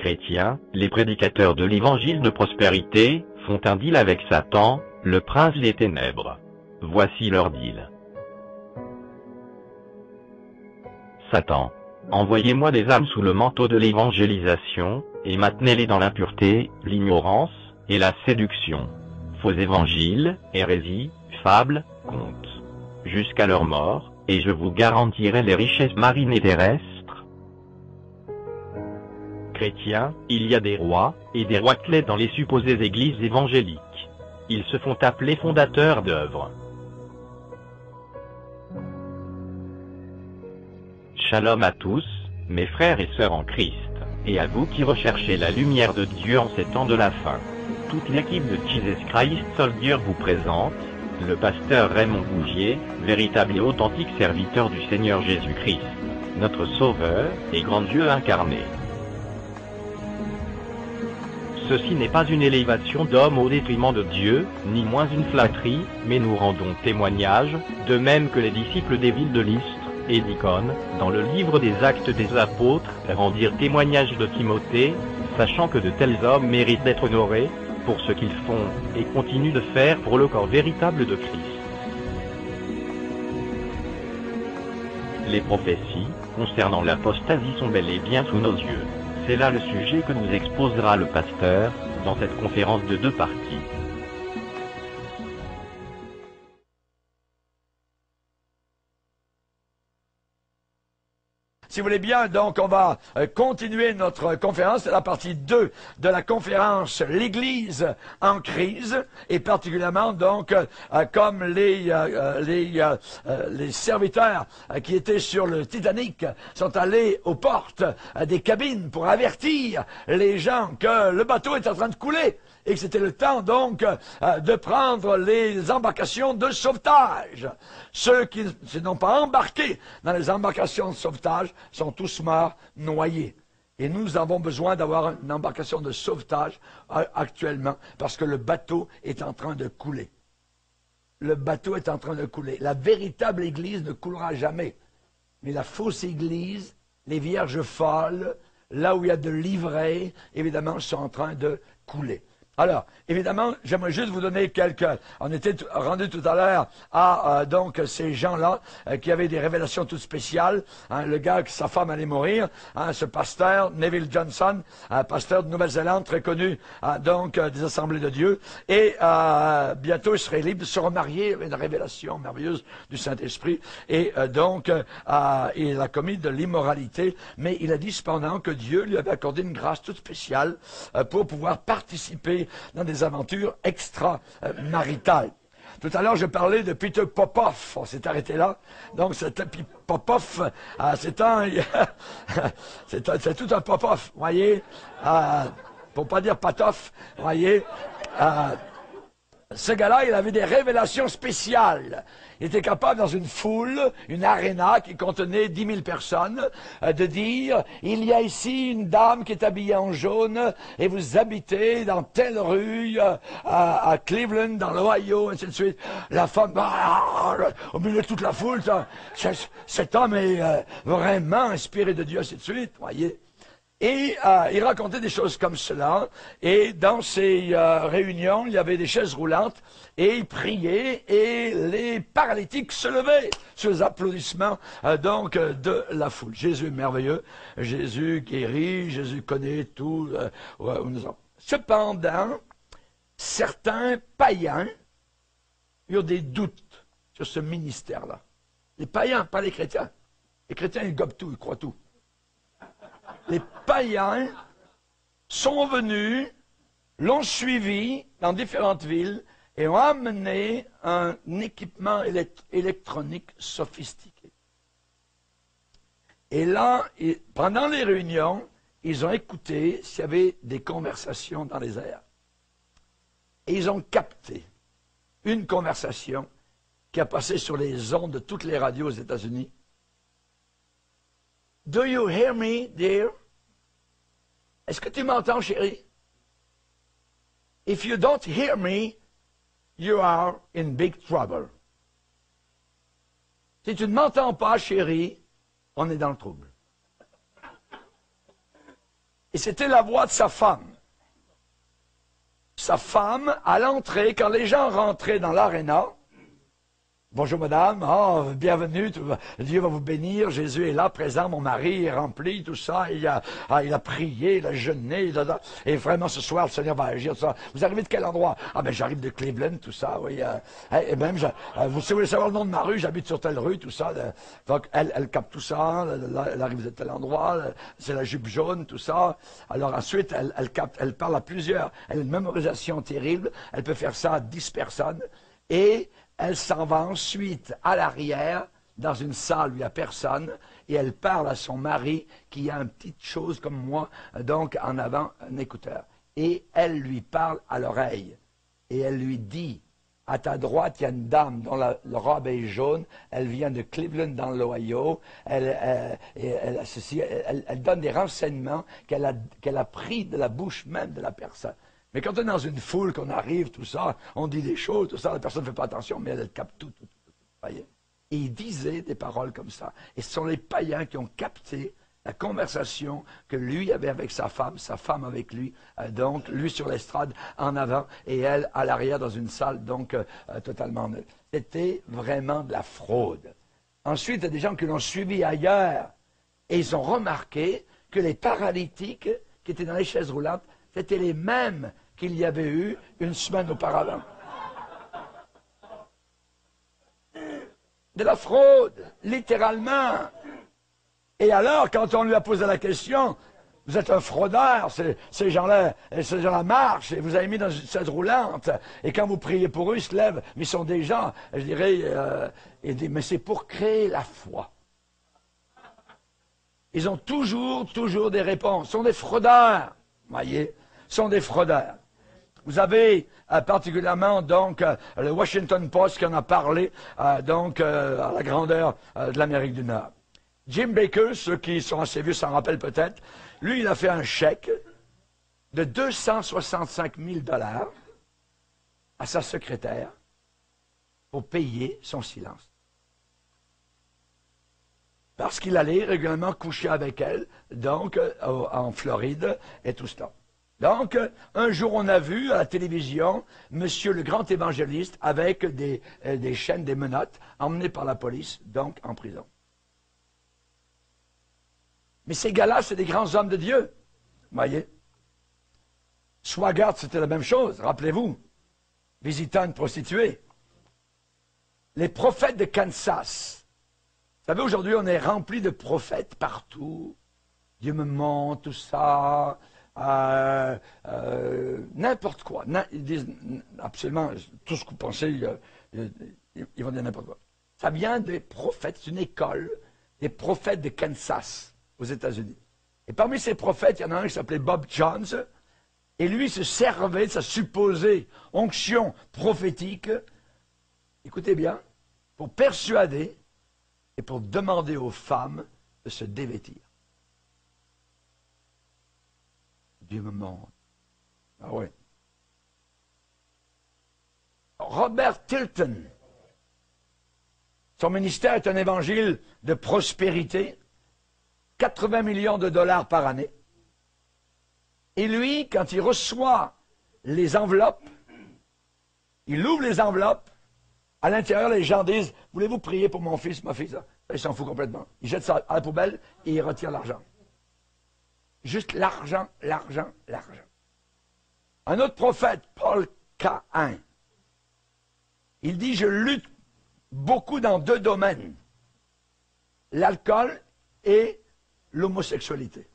Chrétiens, les prédicateurs de l'évangile de prospérité, font un deal avec Satan, le prince des ténèbres. Voici leur deal. Satan. Envoyez-moi des âmes sous le manteau de l'évangélisation, et maintenez-les dans l'impureté, l'ignorance, et la séduction. Faux évangiles, hérésies, fables, contes. Jusqu'à leur mort, et je vous garantirai les richesses marines et terrestres. Chrétiens, il y a des rois, et des rois clés dans les supposées églises évangéliques. Ils se font appeler fondateurs d'œuvres. Shalom à tous, mes frères et sœurs en Christ, et à vous qui recherchez la lumière de Dieu en ces temps de la fin. Toute l'équipe de Jesus Christ Soldier vous présente, le pasteur Raymond Bougier, véritable et authentique serviteur du Seigneur Jésus-Christ, notre Sauveur et grand Dieu incarné. Ceci n'est pas une élévation d'homme au détriment de Dieu, ni moins une flatterie, mais nous rendons témoignage, de même que les disciples des villes de Lystre et d'Icône, dans le livre des Actes des Apôtres, rendirent témoignage de Timothée, sachant que de tels hommes méritent d'être honorés, pour ce qu'ils font, et continuent de faire pour le corps véritable de Christ. Les prophéties, concernant l'apostasie sont bel et bien sous nos yeux. C'est là le sujet que nous exposera le pasteur, dans cette conférence de 2 parties. Si vous voulez bien, donc, on va continuer notre conférence. C'est la partie 2 de la conférence « L'Église en crise » et particulièrement, donc, comme les serviteurs qui étaient sur le Titanic sont allés aux portes des cabines pour avertir les gens que le bateau est en train de couler et que c'était le temps, donc, de prendre les embarcations de sauvetage. Ceux qui ne n'ont pas embarqué dans les embarcations de sauvetage sont tous morts noyés. Et nous avons besoin d'avoir une embarcation de sauvetage actuellement parce que le bateau est en train de couler. Le bateau est en train de couler. La véritable Église ne coulera jamais. Mais la fausse Église, les vierges folles, là où il y a de l'ivraie, évidemment, sont en train de couler. Alors, évidemment, j'aimerais juste vous donner quelques... On était rendu tout à l'heure à donc ces gens-là qui avaient des révélations toutes spéciales. Hein, le gars que sa femme allait mourir, hein, ce pasteur, Neville Johnson, un pasteur de Nouvelle-Zélande très connu, donc des Assemblées de Dieu. Et bientôt, il serait libre de se remarier avec une révélation merveilleuse du Saint-Esprit. Et donc, il a commis de l'immoralité, mais il a dit cependant que Dieu lui avait accordé une grâce toute spéciale pour pouvoir participer dans des aventures extra-maritales. Tout à l'heure, je parlais de Peter Popoff. On s'est arrêté là. Donc, Popoff, c'est tout un Popoff, vous voyez. Pour pas dire Patoff, vous voyez. Ce gars-là, il avait des révélations spéciales. Il était capable, dans une foule, une aréna qui contenait 10 000 personnes, de dire, il y a ici une dame qui est habillée en jaune, et vous habitez dans telle rue, à Cleveland, dans l'Ohio, ainsi de suite. La femme, au milieu de toute la foule, cet homme est vraiment inspiré de Dieu, ainsi de suite, voyez. Et il racontait des choses comme cela. Et dans ces réunions, il y avait des chaises roulantes. Et il priait. Et les paralytiques se levaient sous les applaudissements donc de la foule. Jésus est merveilleux. Jésus guérit. Jésus connaît tout. Cependant, certains païens eurent des doutes sur ce ministère-là. Les païens, pas les chrétiens. Les chrétiens, ils gobent tout, ils croient tout. Les païens sont venus, l'ont suivi dans différentes villes et ont amené un équipement électronique sophistiqué. Et là, pendant les réunions, ils ont écouté s'il y avait des conversations dans les airs. Et ils ont capté une conversation qui a passé sur les ondes de toutes les radios aux États-Unis. Do you hear me, dear? Est-ce que tu m'entends, chérie? If you don't hear me, you are in big trouble. Si tu ne m'entends pas, chérie, on est dans le trouble. Et c'était la voix de sa femme. Sa femme, à l'entrée, quand les gens rentraient dans l'aréna, bonjour madame, oh, bienvenue, Dieu va vous bénir, Jésus est là, présent, mon mari est rempli, tout ça, il a prié, il a jeûné, et vraiment ce soir le Seigneur va agir, tout ça. Vous arrivez de quel endroit? Ah ben j'arrive de Cleveland, tout ça, oui, et même, si vous voulez savoir le nom de ma rue, j'habite sur telle rue, tout ça, donc elle capte tout ça, elle arrive de tel endroit, c'est la jupe jaune, tout ça, alors ensuite elle capte, elle parle à plusieurs, elle a une mémorisation terrible, elle peut faire ça à 10 personnes, et elle s'en va ensuite à l'arrière, dans une salle où il n'y a personne, et elle parle à son mari qui a une petite chose comme moi, donc en avant, un écouteur. Et elle lui parle à l'oreille. Et elle lui dit, à ta droite, il y a une dame dont la robe est jaune, elle vient de Cleveland dans l'Ohio, elle donne des renseignements qu'elle a pris de la bouche même de la personne. Mais quand on est dans une foule, qu'on arrive, tout ça, on dit des choses, tout ça, la personne ne fait pas attention, mais elle capte tout. Voyez? Et il disait des paroles comme ça. Et ce sont les païens qui ont capté la conversation que lui avait avec sa femme avec lui, donc lui sur l'estrade en avant, et elle à l'arrière dans une salle, donc totalement neutre. C'était vraiment de la fraude. Ensuite, il y a des gens qui l'ont suivi ailleurs, et ils ont remarqué que les paralytiques qui étaient dans les chaises roulantes, c'était les mêmes qu'il y avait eu une semaine auparavant. De la fraude, littéralement. Et alors, quand on lui a posé la question, vous êtes un fraudeur, ces gens-là marchent, et vous avez mis dans une chaise roulante, et quand vous priez pour eux, ils se lèvent, mais ils sont des gens, je dirais, mais c'est pour créer la foi. Ils ont toujours des réponses. Ils sont des fraudeurs, voyez, sont des fraudeurs. Vous avez particulièrement donc le Washington Post qui en a parlé à la grandeur de l'Amérique du Nord. Jim Baker, ceux qui sont assez vieux s'en rappellent peut-être, lui il a fait un chèque de 265 000 $ à sa secrétaire pour payer son silence. Parce qu'il allait régulièrement coucher avec elle, donc en Floride et tout ça. Donc, un jour, on a vu à la télévision Monsieur le grand évangéliste avec des chaînes, des menottes, emmené par la police, donc en prison. Mais ces gars-là, c'est des grands hommes de Dieu, voyez. Swaggart, c'était la même chose, rappelez-vous, visitant une prostituée. Les prophètes de Kansas. Vous savez, aujourd'hui, on est rempli de prophètes partout. Dieu me montre tout ça. N'importe quoi. Ils disent absolument tout ce que vous pensez, ils vont dire n'importe quoi. Ça vient des prophètes, c'est une école des prophètes de Kansas aux États-Unis. Et parmi ces prophètes, il y en a un qui s'appelait Bob Jones, et lui se servait de sa supposée onction prophétique, écoutez bien, pour persuader et pour demander aux femmes de se dévêtir. Dieu me montre. Ah oui. Robert Tilton. Son ministère est un évangile de prospérité. 80 millions de $ par année. Et lui, quand il reçoit les enveloppes, il ouvre les enveloppes. À l'intérieur, les gens disent, voulez-vous prier pour mon fils, ma fille? Ça, il s'en fout complètement. Il jette ça à la poubelle et il retire l'argent. Juste l'argent, l'argent, l'argent. Un autre prophète, Paul Cain, il dit, je lutte beaucoup dans 2 domaines. L'alcool et l'homosexualité.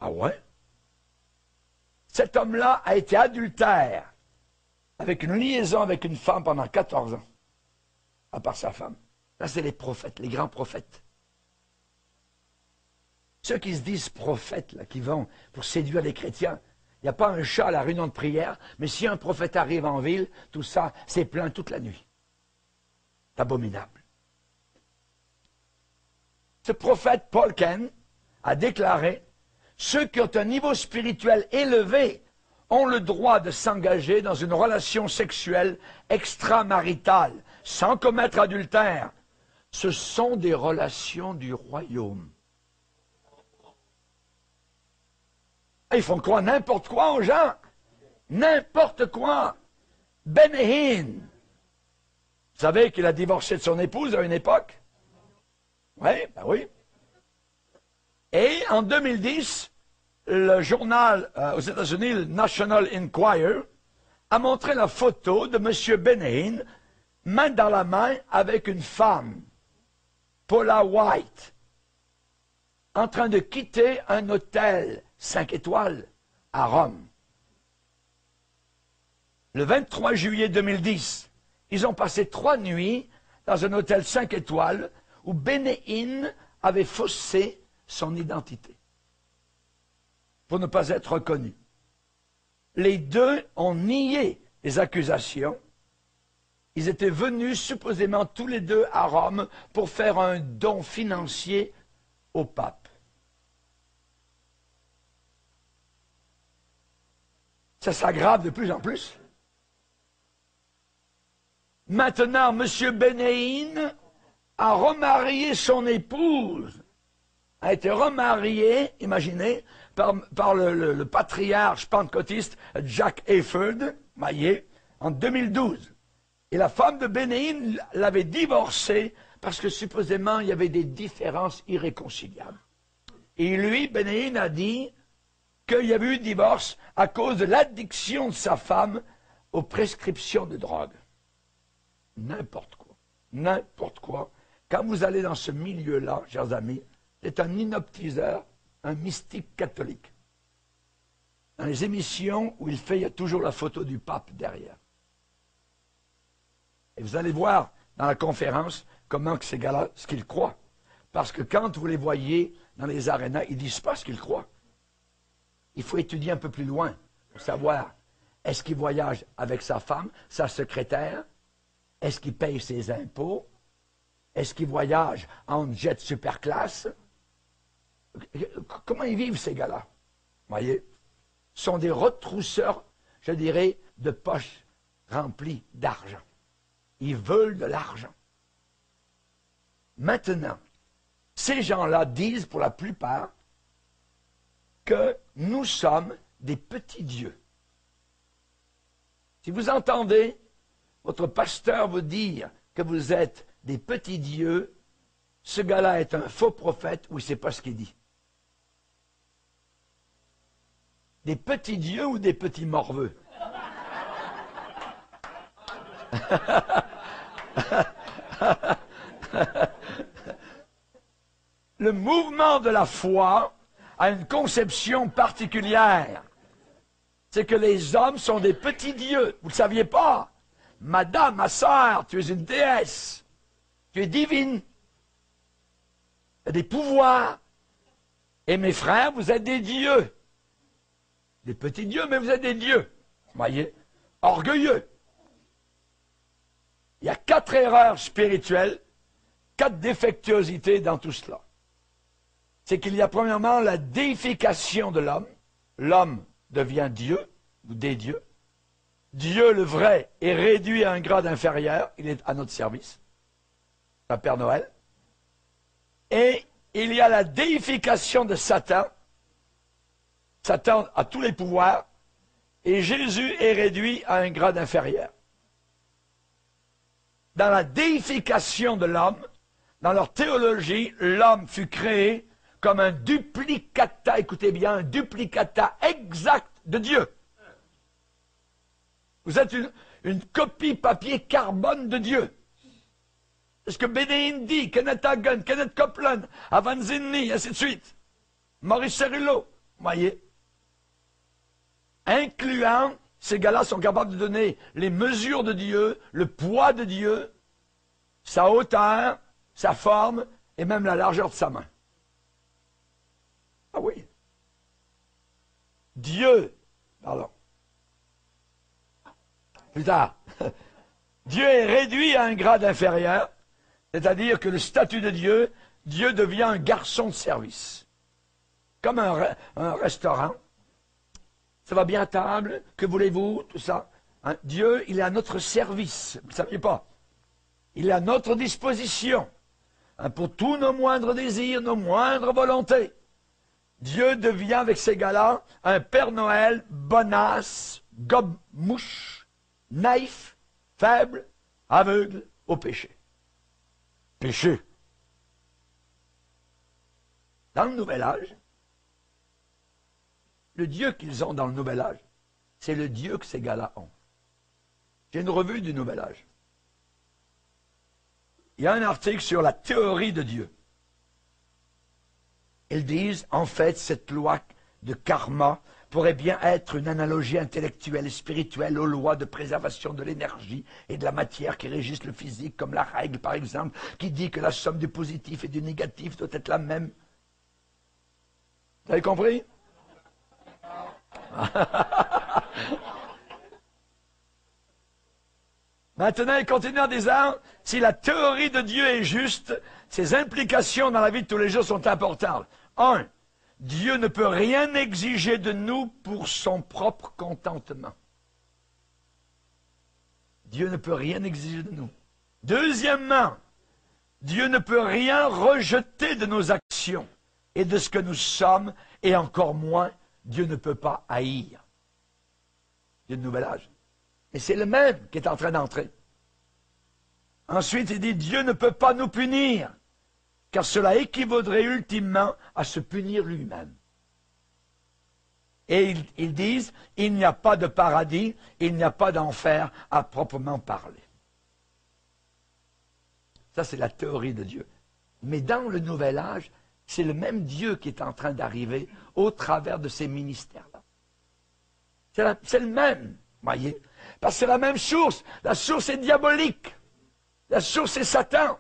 Ah ouais? Cet homme-là a été adultère avec une liaison avec une femme pendant 14 ans, à part sa femme. Là, c'est les prophètes, les grands prophètes. Ceux qui se disent prophètes, là, qui vont pour séduire les chrétiens. Il n'y a pas un chat à la réunion de prière, mais si un prophète arrive en ville, tout ça, c'est plein toute la nuit. C'est abominable. Ce prophète Paul Cain a déclaré, ceux qui ont un niveau spirituel élevé ont le droit de s'engager dans une relation sexuelle extramaritale, sans commettre adultère. Ce sont des relations du royaume. Ils font croire n'importe quoi aux gens. N'importe quoi. Benehin. Vous savez qu'il a divorcé de son épouse à une époque? Oui, ben oui. Et en 2010, le journal aux États-Unis, le National Enquirer, a montré la photo de M. Benehin, main dans la main avec une femme, Paula White, en train de quitter un hôtel 5 étoiles à Rome. Le 23 juillet 2010, ils ont passé 3 nuits dans un hôtel 5 étoiles où Benehin avait faussé son identité pour ne pas être reconnu. Les deux ont nié les accusations. Ils étaient venus supposément tous les deux à Rome pour faire un don financier au pape. Ça s'aggrave de plus en plus. Maintenant, M. Benehin a remarié son épouse, a été remarié, imaginez, par le patriarche pentecôtiste Jack Hayford, Maillet, en 2012. Et la femme de Benehin l'avait divorcé parce que supposément il y avait des différences irréconciliables. Et lui, Benehin, a dit qu'il y avait eu divorce à cause de l'addiction de sa femme aux prescriptions de drogue. N'importe quoi. N'importe quoi. Quand vous allez dans ce milieu-là, chers amis, c'est un inoptiseur, un mystique catholique. Dans les émissions où il y a toujours la photo du pape derrière. Et vous allez voir dans la conférence comment que ces gars-là, ce qu'ils croient. Parce que quand vous les voyez dans les arénas, ils ne disent pas ce qu'ils croient. Il faut étudier un peu plus loin pour savoir, est-ce qu'il voyage avec sa femme, sa secrétaire? Est-ce qu'il paye ses impôts? Est-ce qu'il voyage en jet super classe? Comment ils vivent, ces gars-là? Vous voyez? Ce sont des retrousseurs, je dirais, de poches remplies d'argent. Ils veulent de l'argent. Maintenant, ces gens-là disent pour la plupart que nous sommes des petits dieux. Si vous entendez votre pasteur vous dire que vous êtes des petits dieux, ce gars-là est un faux prophète ou il ne sait pas ce qu'il dit. Des petits dieux ou des petits morveux? Le mouvement de la foi a une conception particulière. C'est que les hommes sont des petits dieux. Vous ne le saviez pas? Madame, ma sœur, tu es une déesse. Tu es divine. Tu as des pouvoirs. Et mes frères, vous êtes des dieux. Des petits dieux, mais vous êtes des dieux. Vous voyez? Orgueilleux. Il y a 4 erreurs spirituelles, 4 défectuosités dans tout cela. C'est qu'il y a premièrement la déification de l'homme. L'homme devient Dieu, ou des dieux. Dieu, le vrai, est réduit à un grade inférieur. Il est à notre service. Un Père Noël. Et il y a la déification de Satan. Satan a tous les pouvoirs. Et Jésus est réduit à un grade inférieur. Dans la déification de l'homme, dans leur théologie, l'homme fut créé comme un duplicata, écoutez bien, un duplicata exact de Dieu. Vous êtes une copie papier carbone de Dieu. C'est ce que Benehin dit, Kenneth Hagin, Kenneth Copeland, Avan Zinni, ainsi de suite. Maurice Cerullo, vous voyez. Incluant, ces gars-là sont capables de donner les mesures de Dieu, le poids de Dieu, sa hauteur, sa forme et même la largeur de sa main. Ah oui. Dieu, pardon. Plus tard. Dieu est réduit à un grade inférieur, c'est-à-dire que le statut de Dieu, Dieu devient un garçon de service. Comme un restaurant. Ça va bien à table, que voulez-vous, tout ça. Hein? Dieu, il est à notre service, vous ne saviez pas. Il est à notre disposition, hein, pour tous nos moindres désirs, nos moindres volontés. Dieu devient avec ces gars-là un Père Noël bonasse, gobe-mouche, naïf, faible, aveugle au péché. Péché. Dans le Nouvel Âge, le Dieu qu'ils ont dans le Nouvel Âge, c'est le Dieu que ces gars-là ont. J'ai une revue du Nouvel Âge. Il y a un article sur la théorie de Dieu. Ils disent, en fait, cette loi de karma pourrait bien être une analogie intellectuelle et spirituelle aux lois de préservation de l'énergie et de la matière qui régissent le physique, comme la règle, par exemple, qui dit que la somme du positif et du négatif doit être la même. Vous avez compris? Maintenant, il continue en disant, si la théorie de Dieu est juste, ses implications dans la vie de tous les jours sont importantes. 1. Dieu ne peut rien exiger de nous pour son propre contentement. Dieu ne peut rien exiger de nous. Deuxièmement, Dieu ne peut rien rejeter de nos actions et de ce que nous sommes, et encore moins, Dieu ne peut pas haïr. Dieu de Nouvel Âge. Et c'est le même qui est en train d'entrer. Ensuite, il dit, Dieu ne peut pas nous punir, car cela équivaudrait ultimement à se punir lui-même. Et ils disent, il n'y a pas de paradis, il n'y a pas d'enfer à proprement parler. Ça, c'est la théorie de Dieu. Mais dans le Nouvel Âge, c'est le même Dieu qui est en train d'arriver au travers de ces ministères-là. C'est le même, voyez. Parce que c'est la même source. La source est diabolique. La source est Satan.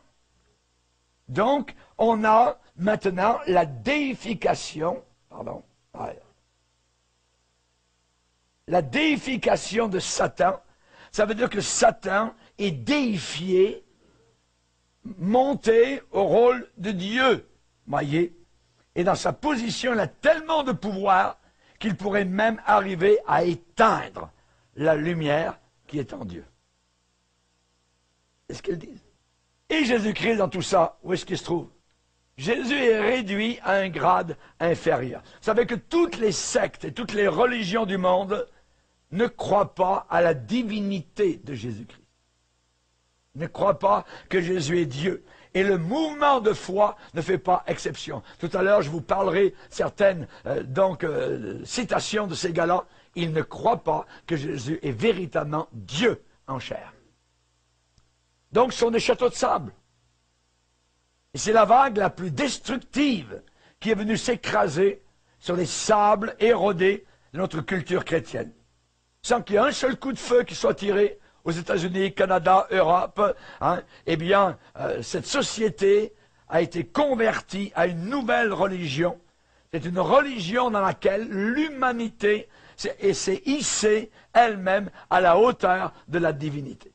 Donc, on a maintenant la déification, la déification de Satan. Ça veut dire que Satan est déifié, monté au rôle de Dieu, voyez. Et dans sa position, il a tellement de pouvoir qu'il pourrait même arriver à éteindre la lumière qui est en Dieu. C'est ce qu'ils disent. Et Jésus-Christ, dans tout ça, où est-ce qu'il se trouve? Jésus est réduit à un grade inférieur. Vous savez que toutes les sectes et toutes les religions du monde ne croient pas à la divinité de Jésus-Christ. Ne croient pas que Jésus est Dieu. Et le mouvement de foi ne fait pas exception. Tout à l'heure, je vous parlerai certaines citations de ces gars-là. Ils ne croient pas que Jésus est véritablement Dieu en chair. Donc, ce sont des châteaux de sable. Et c'est la vague la plus destructive qui est venue s'écraser sur les sables érodés de notre culture chrétienne. Sans qu'il y ait un seul coup de feu qui soit tiré aux États-Unis, Canada, Europe, eh bien, cette société a été convertie à une nouvelle religion. C'est une religion dans laquelle l'humanité s'est hissée elle-même à la hauteur de la divinité.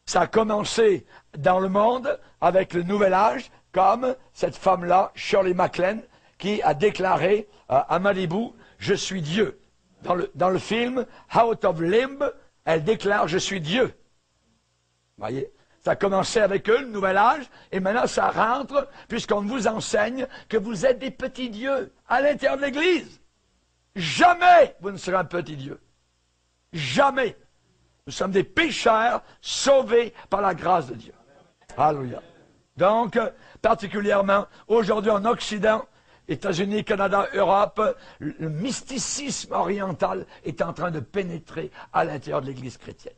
Ça a commencé dans le monde avec le Nouvel Âge, comme cette femme-là, Shirley MacLaine, qui a déclaré à Malibu, « Je suis Dieu ». Dans le film « Out of Limb », elle déclare « Je suis Dieu ». Vous voyez? Ça a commencé avec eux, le Nouvel Âge, et maintenant ça rentre, puisqu'on vous enseigne que vous êtes des petits dieux à l'intérieur de l'Église. Jamais vous ne serez un petit Dieu. Jamais. Nous sommes des pécheurs sauvés par la grâce de Dieu. Alléluia. Donc, particulièrement, aujourd'hui en Occident, États-Unis, Canada, Europe, le mysticisme oriental est en train de pénétrer à l'intérieur de l'Église chrétienne.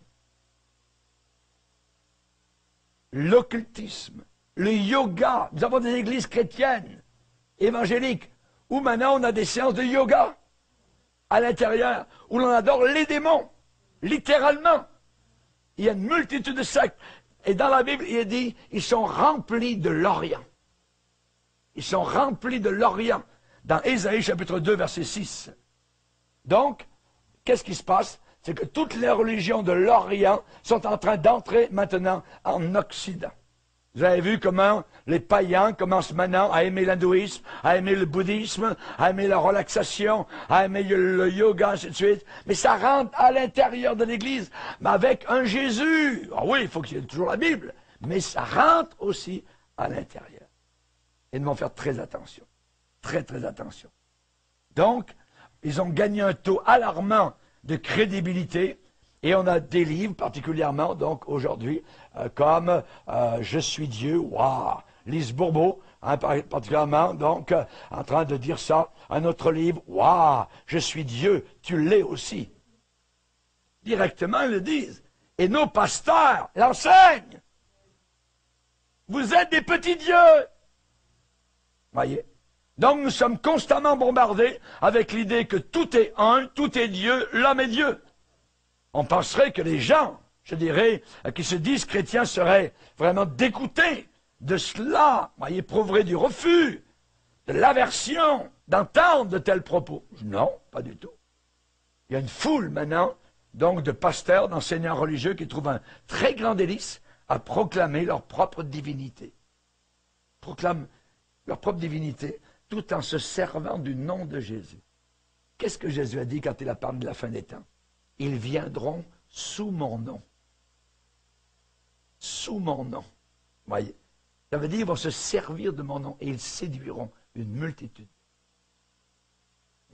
L'occultisme, le yoga. Nous avons des églises chrétiennes, évangéliques, où maintenant on a des séances de yoga à l'intérieur, où l'on adore les démons. Littéralement. Il y a une multitude de sectes. Et dans la Bible, il est dit, ils sont remplis de l'Orient. Ils sont remplis de l'Orient. Dans Ésaïe chapitre 2, verset 6. Donc, qu'est-ce qui se passe? C'est que toutes les religions de l'Orient sont en train d'entrer maintenant en Occident. Vous avez vu comment les païens commencent maintenant à aimer l'hindouisme, à aimer le bouddhisme, à aimer la relaxation, à aimer le yoga, ainsi de suite. Mais ça rentre à l'intérieur de l'Église, mais avec un Jésus. Ah oui, il faut qu'il y ait toujours la Bible, mais ça rentre aussi à l'intérieur. Et nous devons faire très attention, très très attention. Donc, ils ont gagné un taux alarmant de crédibilité. Et on a des livres particulièrement, donc aujourd'hui, comme Je suis Dieu, waouh, Lise Bourbeau, hein, particulièrement, donc, en train de dire ça. Un autre livre, waouh, Je suis Dieu, tu l'es aussi. Directement, ils le disent. Et nos pasteurs l'enseignent. Vous êtes des petits dieux. Voyez? Donc nous sommes constamment bombardés avec l'idée que tout est un, tout est Dieu, l'homme est Dieu. On penserait que les gens, je dirais, qui se disent chrétiens seraient vraiment dégoûtés de cela, voyez, prouveraient du refus, de l'aversion, d'entendre de tels propos. Non, pas du tout. Il y a une foule maintenant, donc, de pasteurs, d'enseignants religieux qui trouvent un très grand délice à proclamer leur propre divinité. Proclament leur propre divinité tout en se servant du nom de Jésus. Qu'est-ce que Jésus a dit quand il a parlé de la fin des temps? Ils viendront sous mon nom. Sous mon nom. Voyez. Ça veut dire qu'ils vont se servir de mon nom et ils séduiront une multitude.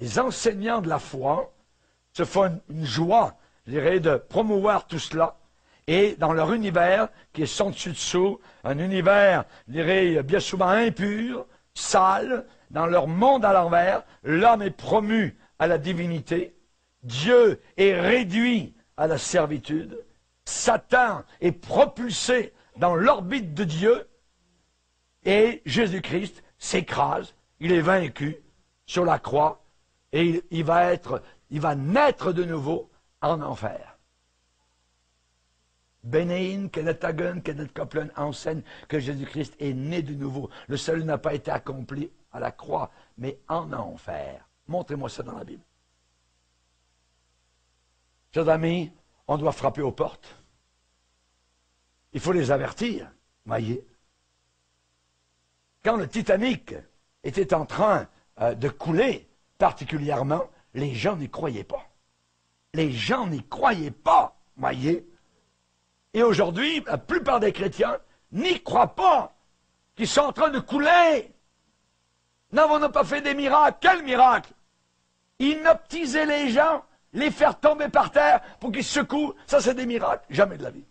Les enseignants de la foi se font une joie, je dirais, de promouvoir tout cela. Et dans leur univers, qui est sans dessus-dessous, un univers, je dirais, bien souvent impur, sale, dans leur monde à l'envers, l'homme est promu à la divinité, Dieu est réduit à la servitude, Satan est propulsé dans l'orbite de Dieu, et Jésus-Christ s'écrase, il est vaincu sur la croix, et il va naître de nouveau en enfer. Benny Kenneth Hagin, Kenneth Copeland enseigne que Jésus-Christ est né de nouveau. Le salut n'a pas été accompli à la croix, mais en enfer. Montrez-moi ça dans la Bible. Chers amis, on doit frapper aux portes. Il faut les avertir, voyez. Quand le Titanic était en train de couler, particulièrement, les gens n'y croyaient pas. Les gens n'y croyaient pas, voyez. Et aujourd'hui, la plupart des chrétiens n'y croient pas qu'ils sont en train de couler. Non, on n'a pas fait des miracles. Quel miracle? Hypnotiser les gens, les faire tomber par terre pour qu'ils se secouent, ça c'est des miracles. Jamais de la vie.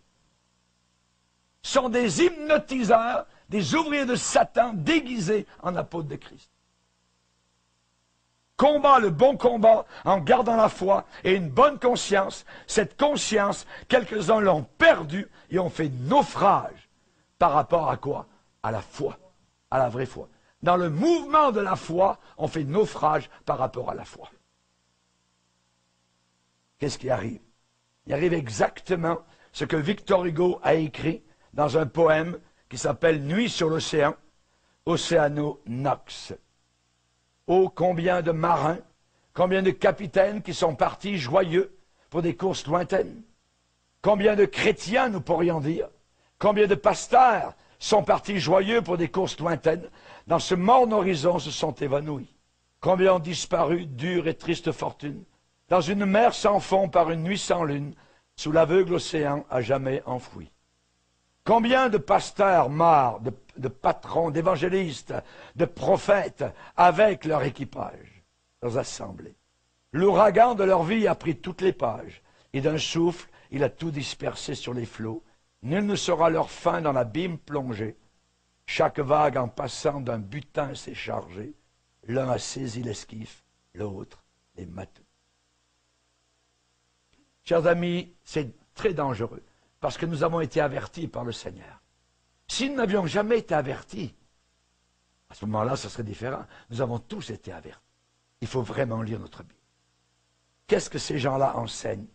Ce sont des hypnotiseurs, des ouvriers de Satan déguisés en apôtres de Christ. Combat le bon combat en gardant la foi et une bonne conscience. Cette conscience, quelques-uns l'ont perdue et ont fait naufrage. Par rapport à quoi? À la foi, à la vraie foi. Dans le mouvement de la foi, on fait naufrage par rapport à la foi. Qu'est-ce qui arrive? Il arrive exactement ce que Victor Hugo a écrit dans un poème qui s'appelle « Nuit sur l'océan », Océano Nox. Oh, combien de marins, combien de capitaines qui sont partis joyeux pour des courses lointaines. Combien de chrétiens, nous pourrions dire, combien de pasteurs sont partis joyeux pour des courses lointaines, dans ce morne horizon se sont évanouis. Combien ont disparu, dure et triste fortune, dans une mer sans fond par une nuit sans lune, sous l'aveugle océan à jamais enfoui. Combien de pasteurs morts, de patrons, d'évangélistes, de prophètes, avec leur équipage, leurs assemblées. L'ouragan de leur vie a pris toutes les pages, et d'un souffle, il a tout dispersé sur les flots. Nul ne saura leur fin dans l'abîme plongé. Chaque vague en passant d'un butin s'est chargée. L'un a saisi l'esquif, l'autre les matou. Chers amis, c'est très dangereux, parce que nous avons été avertis par le Seigneur. Si nous n'avions jamais été avertis, à ce moment-là, ce serait différent. Nous avons tous été avertis. Il faut vraiment lire notre Bible. Qu'est-ce que ces gens-là enseignent?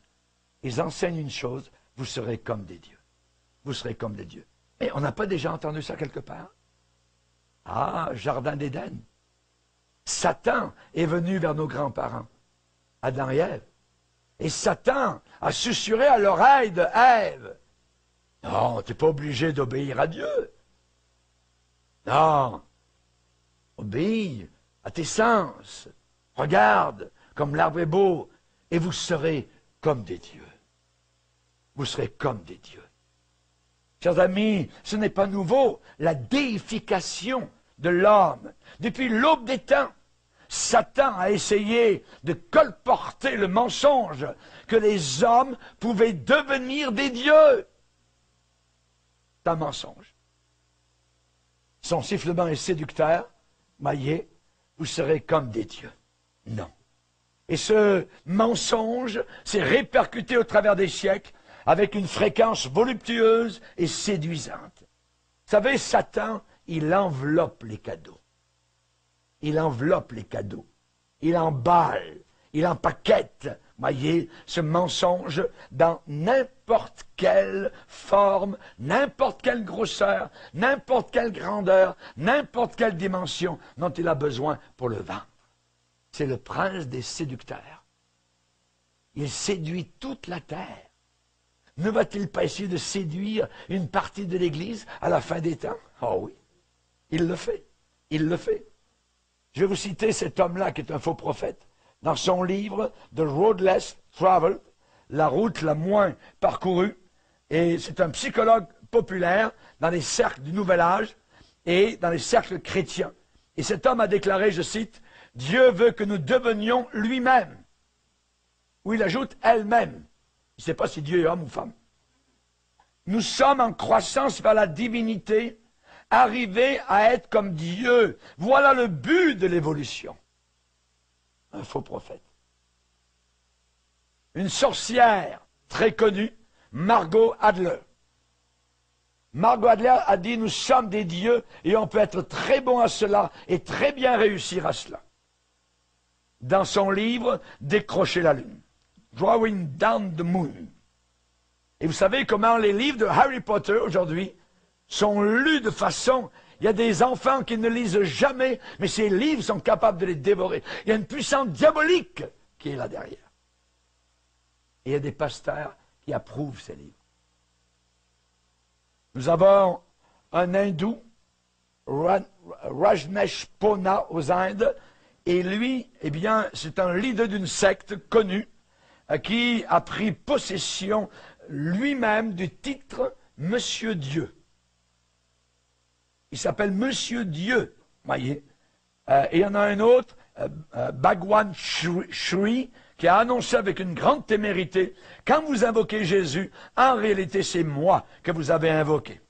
Ils enseignent une chose, vous serez comme des dieux. Vous serez comme des dieux. Mais on n'a pas déjà entendu ça quelque part? Ah, Jardin d'Éden. Satan est venu vers nos grands-parents, Adam et Ève. Et Satan a susurré à l'oreille de Ève. Non, tu n'es pas obligé d'obéir à Dieu. Non. Obéis à tes sens. Regarde comme l'arbre est beau et vous serez comme des dieux. Vous serez comme des dieux. Chers amis, ce n'est pas nouveau. La déification de l'homme, depuis l'aube des temps, Satan a essayé de colporter le mensonge que les hommes pouvaient devenir des dieux. C'est un mensonge. Son sifflement est séducteur. Voyez, vous serez comme des dieux. Non. Et ce mensonge s'est répercuté au travers des siècles avec une fréquence voluptueuse et séduisante. Vous savez, Satan, il enveloppe les cadeaux. Il enveloppe les cadeaux. Il emballe. Il empaquette, voyez, ce mensonge dans n'importe quelle forme, n'importe quelle grosseur, n'importe quelle grandeur, n'importe quelle dimension dont il a besoin pour le vendre. C'est le prince des séducteurs. Il séduit toute la terre. Ne va-t-il pas essayer de séduire une partie de l'Église à la fin des temps? Oh oui, il le fait. Il le fait. Je vais vous citer cet homme-là qui est un faux prophète. Dans son livre « The Road Less Traveled », la route la moins parcourue, et c'est un psychologue populaire dans les cercles du Nouvel Âge et dans les cercles chrétiens. Et cet homme a déclaré, je cite, « Dieu veut que nous devenions lui-même ». Ou il ajoute « elle-même ». Il ne sait pas si Dieu est homme ou femme. Nous sommes en croissance vers la divinité, arrivés à être comme Dieu. Voilà le but de l'évolution. Un faux prophète. Une sorcière très connue, Margot Adler. Margot Adler a dit, nous sommes des dieux et on peut être très bon à cela et très bien réussir à cela. Dans son livre, Décrocher la lune. Drawing Down the Moon. Et vous savez comment les livres de Harry Potter aujourd'hui sont lus de façon... Il y a des enfants qui ne lisent jamais, mais ces livres sont capables de les dévorer. Il y a une puissance diabolique qui est là derrière. Et il y a des pasteurs qui approuvent ces livres. Nous avons un hindou, Rajneesh Ponna aux Indes, et lui, eh bien, c'est un leader d'une secte connue qui a pris possession lui-même du titre Monsieur Dieu. Il s'appelle Monsieur Dieu, voyez. Et il y en a un autre, Bhagwan Shri, qui a annoncé avec une grande témérité, quand vous invoquez Jésus, en réalité c'est moi que vous avez invoqué.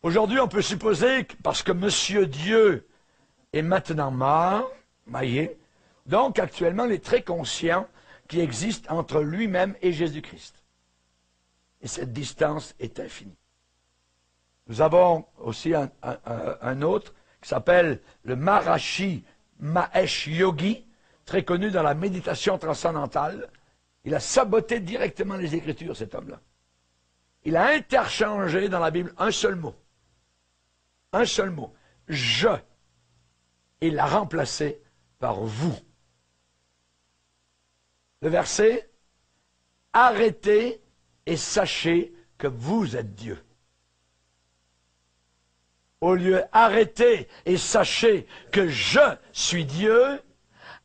Aujourd'hui, on peut supposer que parce que Monsieur Dieu est maintenant mort, voyez, donc actuellement il est très conscient qu'il existe entre lui-même et Jésus-Christ. Et cette distance est infinie. Nous avons aussi un autre qui s'appelle le Maharishi Mahesh Yogi, très connu dans la méditation transcendantale. Il a saboté directement les Écritures, cet homme-là. Il a interchangé dans la Bible un seul mot. Un seul mot. Je. Et il l'a remplacé par vous. Le verset, arrêtez et sachez que vous êtes Dieu. Au lieu arrêtez et sachez que je suis Dieu,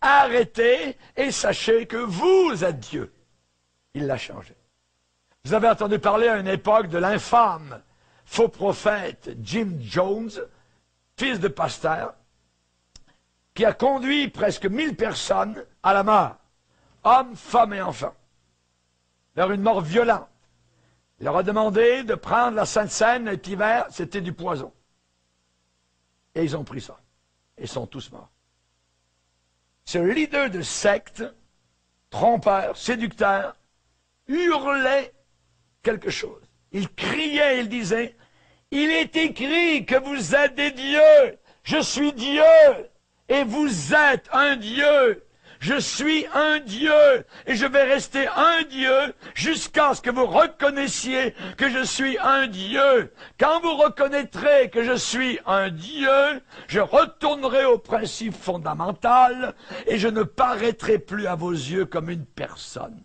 arrêtez et sachez que vous êtes Dieu. Il l'a changé. Vous avez entendu parler à une époque de l'infâme faux prophète Jim Jones, fils de pasteur, qui a conduit presque 1000 personnes à la mort, hommes, femmes et enfants, vers une mort violente. Il leur a demandé de prendre la Sainte Seine cet hiver, c'était du poison. Et ils ont pris ça. Et ils sont tous morts. Ce leader de secte, trompeur, séducteur, hurlait quelque chose. Il criait, il disait, « Il est écrit que vous êtes des dieux. Je suis Dieu. Et vous êtes un Dieu. Je suis un Dieu et je vais rester un Dieu jusqu'à ce que vous reconnaissiez que je suis un Dieu. Quand vous reconnaîtrez que je suis un Dieu, je retournerai au principe fondamental et je ne paraîtrai plus à vos yeux comme une personne.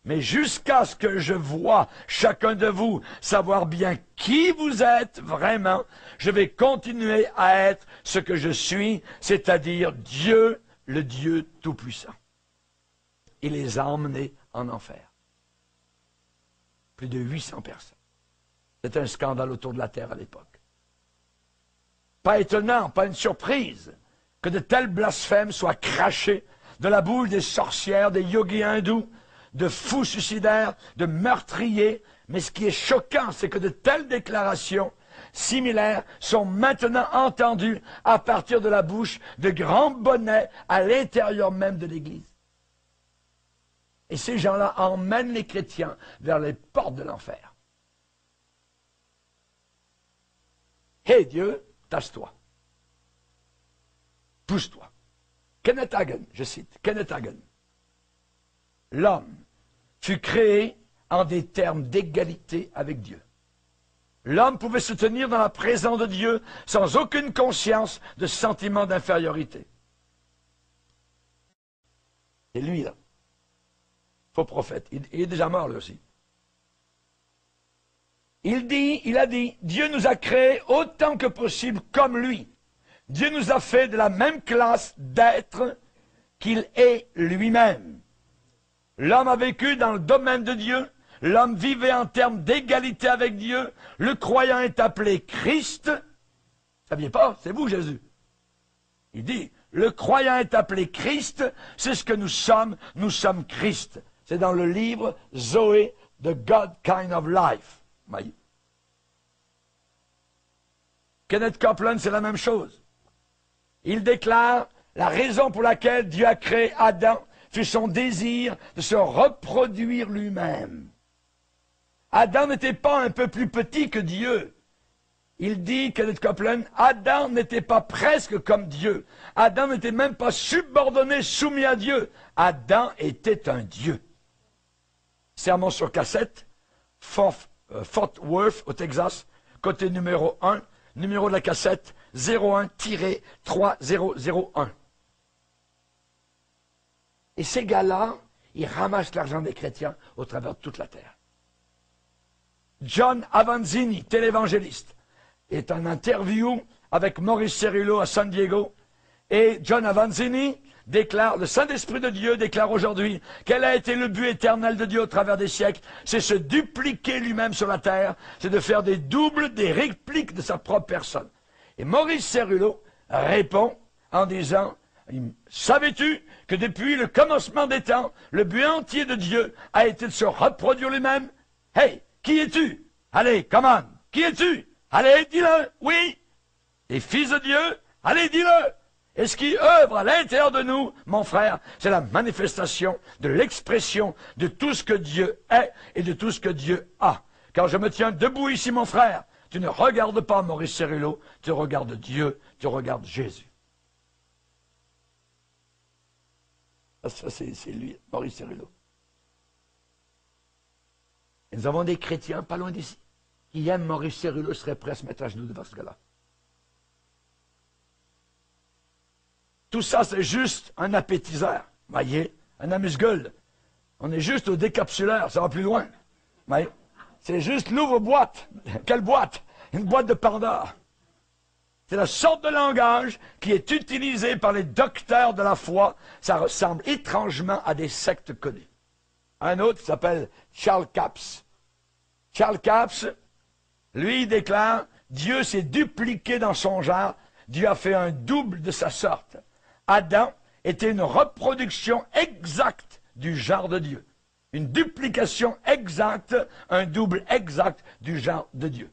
Mais jusqu'à ce que je vois chacun de vous savoir bien qui vous êtes vraiment, je vais continuer à être ce que je suis, c'est-à-dire Dieu, le Dieu Tout-Puissant. Il les a emmenés en enfer. Plus de 800 personnes. C'était un scandale autour de la terre à l'époque. Pas étonnant, pas une surprise que de tels blasphèmes soient crachés de la bouche des sorcières, des yogis hindous, de fous suicidaires, de meurtriers. Mais ce qui est choquant, c'est que de telles déclarations similaires sont maintenant entendues à partir de la bouche de grands bonnets à l'intérieur même de l'Église. Et ces gens-là emmènent les chrétiens vers les portes de l'enfer. Hé Dieu, tasse-toi. Pousse-toi. Kenneth Hagin, je cite, Kenneth Hagin. L'homme fut créé en des termes d'égalité avec Dieu. L'homme pouvait se tenir dans la présence de Dieu sans aucune conscience de sentiment d'infériorité. C'est lui, là. Faux prophète. Il est déjà mort, lui aussi. Il a dit, Dieu nous a créés autant que possible comme lui. Dieu nous a fait de la même classe d'êtres qu'il est lui-même. L'homme a vécu dans le domaine de Dieu. L'homme vivait en termes d'égalité avec Dieu. Le croyant est appelé Christ. Vous ne saviez pas? C'est vous, Jésus. Il dit, le croyant est appelé Christ. C'est ce que nous sommes Christ. C'est dans le livre Zoé, The God Kind of Life. Voyez. Kenneth Copeland, c'est la même chose. Il déclare, la raison pour laquelle Dieu a créé Adam fut son désir de se reproduire lui-même. Adam n'était pas un peu plus petit que Dieu. Il dit, Kenneth Copeland, Adam n'était pas presque comme Dieu. Adam n'était même pas subordonné, soumis à Dieu. Adam était un Dieu. Sermon sur cassette, Fort Worth, au Texas, côté numéro 1, numéro de la cassette 01-3001. Et ces gars-là, ils ramassent l'argent des chrétiens au travers de toute la terre. John Avanzini, télévangéliste, est en interview avec Maurice Cerullo à San Diego. Et John Avanzini déclare, le Saint-Esprit de Dieu déclare aujourd'hui quel a été le but éternel de Dieu au travers des siècles. C'est se dupliquer lui-même sur la terre, c'est de faire des doubles, des répliques de sa propre personne. Et Maurice Cerullo répond en disant, savais-tu que depuis le commencement des temps, le but entier de Dieu a été de se reproduire lui-même? Hey, qui es-tu? Allez, come on, qui es-tu? Allez, dis-le, oui. Les fils de Dieu, allez, dis-le. Et ce qui œuvre à l'intérieur de nous, mon frère, c'est la manifestation de l'expression de tout ce que Dieu est et de tout ce que Dieu a. Quand je me tiens debout ici, mon frère, tu ne regardes pas Maurice Cerullo, tu regardes Dieu, tu regardes Jésus. Ça, c'est lui, Maurice Cerullo. Et nous avons des chrétiens, pas loin d'ici, qui aiment Maurice Cerullo, seraient prêts à se mettre à genoux devant ce gars-là. Tout ça, c'est juste un appétiseur. Voyez, un amuse-gueule. On est juste au décapsuleur, ça va plus loin. Voyez, c'est juste l'ouvre-boîte. Quelle boîte? Une boîte de Pandore. C'est la sorte de langage qui est utilisé par les docteurs de la foi. Ça ressemble étrangement à des sectes connues. Un autre qui s'appelle Charles Capps. Charles Capps, lui, il déclare, Dieu s'est dupliqué dans son genre. Dieu a fait un double de sa sorte. Adam était une reproduction exacte du genre de Dieu. Une duplication exacte, un double exact du genre de Dieu.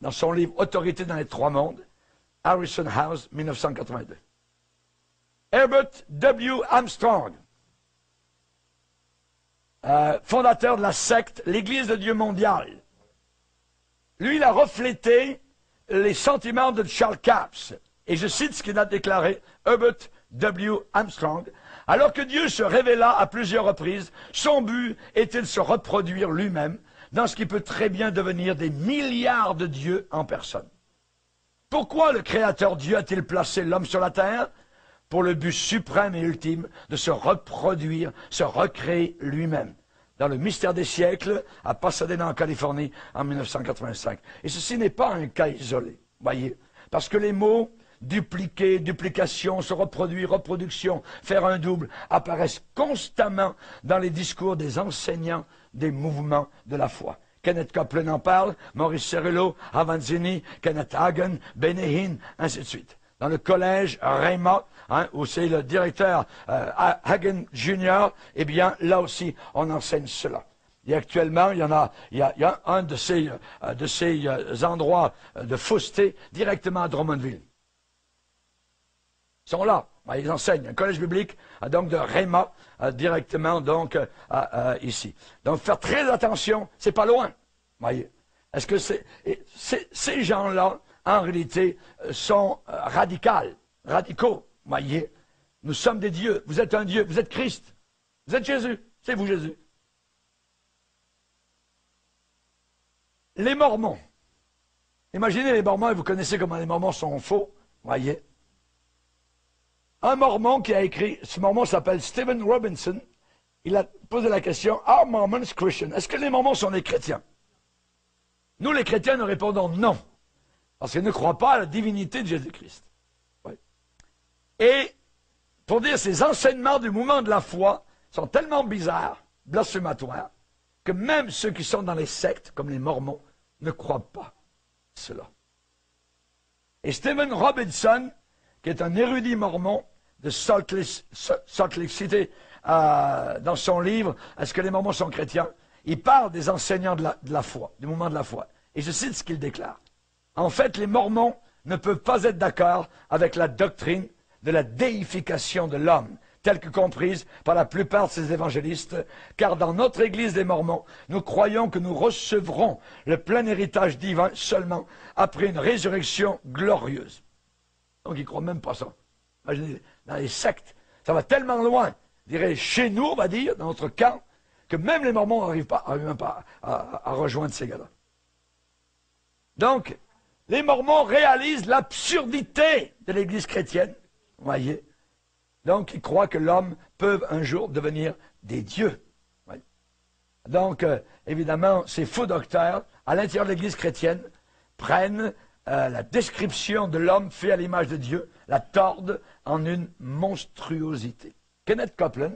Dans son livre Autorité dans les trois mondes, Harrison House, 1982. Herbert W. Armstrong, fondateur de la secte l'Église de Dieu mondiale. Lui, il a reflété les sentiments de Charles Capps. Et je cite ce qu'il a déclaré, Herbert W. Armstrong. Alors que Dieu se révéla à plusieurs reprises, son but était de se reproduire lui-même dans ce qui peut très bien devenir des milliards de dieux en personne. Pourquoi le Créateur Dieu a-t-il placé l'homme sur la terre? Pour le but suprême et ultime de se reproduire, se recréer lui-même. Dans le mystère des siècles, à Pasadena, en Californie, en 1985. Et ceci n'est pas un cas isolé, voyez, parce que les mots dupliquer, duplication, se reproduire, reproduction, faire un double, apparaissent constamment dans les discours des enseignants des mouvements de la foi. Kenneth Copeland en parle, Maurice Cerullo, Avanzini, Kenneth Hagin, Benehin, ainsi de suite. Dans le collège Rhema, où c'est le directeur Hagin Jr., eh bien, là aussi, on enseigne cela. Et actuellement, il y a un de ces endroits de fausseté directement à Drummondville. Ils sont là, ils enseignent. Un collège biblique, donc de Rhema, directement donc ici. Donc, faire très attention, c'est pas loin. Voyez. Est-ce que ces gens-là, en réalité, sont radicaux, voyez. Nous sommes des dieux, vous êtes un Dieu, vous êtes Christ, vous êtes Jésus, c'est vous Jésus. Les Mormons. Imaginez les Mormons, et vous connaissez comment les Mormons sont faux, voyez. Un Mormon qui a écrit, ce Mormon s'appelle Stephen Robinson, il a posé la question, Are Mormons Christians? Est-ce que les Mormons sont des chrétiens? Nous, les chrétiens, nous répondons non. Parce qu'ils ne croient pas à la divinité de Jésus-Christ. Ouais. Et, pour dire, ces enseignements du mouvement de la foi sont tellement bizarres, blasphématoires, que même ceux qui sont dans les sectes, comme les Mormons, ne croient pas cela. Et Stephen Robinson, qui est un érudit mormon de Salt Lake City, dans son livre « Est-ce que les Mormons sont chrétiens ?», il parle des enseignants de la foi, du mouvement de la foi. Et je cite ce qu'il déclare. En fait, les Mormons ne peuvent pas être d'accord avec la doctrine de la déification de l'homme, telle que comprise par la plupart de ces évangélistes, car dans notre Église des Mormons, nous croyons que nous recevrons le plein héritage divin seulement après une résurrection glorieuse. Donc, ils ne croient même pas ça. Imaginez, dans les sectes, ça va tellement loin, je dirais chez nous, on va dire, dans notre camp, que même les Mormons n'arrivent même pas à rejoindre ces gars-là. Donc, les Mormons réalisent l'absurdité de l'Église chrétienne, vous voyez. Donc, ils croient que l'homme peut un jour devenir des dieux. Voyez. Donc, évidemment, ces faux docteurs, à l'intérieur de l'Église chrétienne, prennent la description de l'homme fait à l'image de Dieu, la tordent en une monstruosité. Kenneth Copeland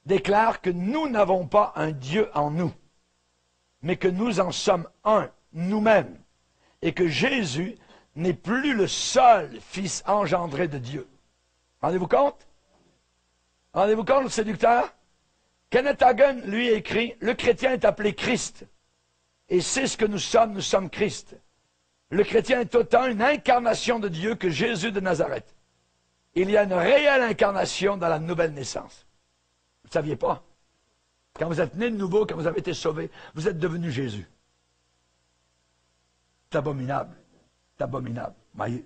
déclare que nous n'avons pas un Dieu en nous, mais que nous en sommes un, nous-mêmes, et que Jésus n'est plus le seul Fils engendré de Dieu. Rendez-vous compte? Rendez-vous compte, le séducteur? Kenneth Hagin, lui, écrit, « Le chrétien est appelé Christ, et c'est ce que nous sommes Christ. Le chrétien est autant une incarnation de Dieu que Jésus de Nazareth. Il y a une réelle incarnation dans la nouvelle naissance. » Vous ne saviez pas? Quand vous êtes né de nouveau, quand vous avez été sauvé, vous êtes devenu Jésus. C'est abominable. C'est abominable. Voyez.